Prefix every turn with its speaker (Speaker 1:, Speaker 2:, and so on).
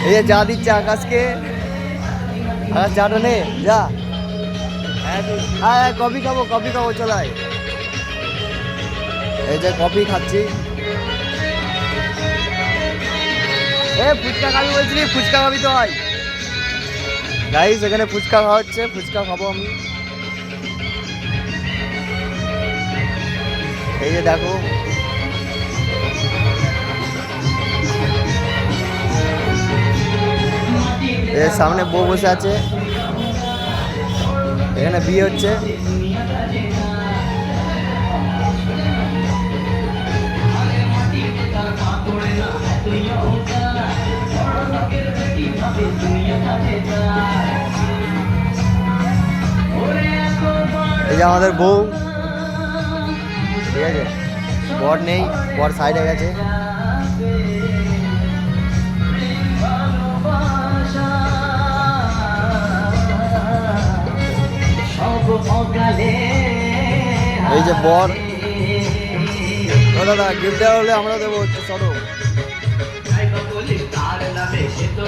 Speaker 1: এই যে যা দিচ্ছে আকাশকে, আকাশ চাটা নে যা। হ্যাঁ কফি খাবো চলাই। এই যে কফি খাচ্ছি। এ ফুচকা খাবি বলছিলি, ফুচকা খাবি তো হয় গাইস, এখানে ফুচকা খাওয়া হচ্ছে, ফুচকা খাবো আমি। এই যে দেখো এর সামনে বউ বসে আছে, এখানে বিয়ে হচ্ছে। এই যে আমাদের বউ, ঠিক আছে, বর নেই, বর সাইডে গেছে। এই যে বর, ও দাদা গিফট দেওয়া হলে আমরা দেবো, চলো।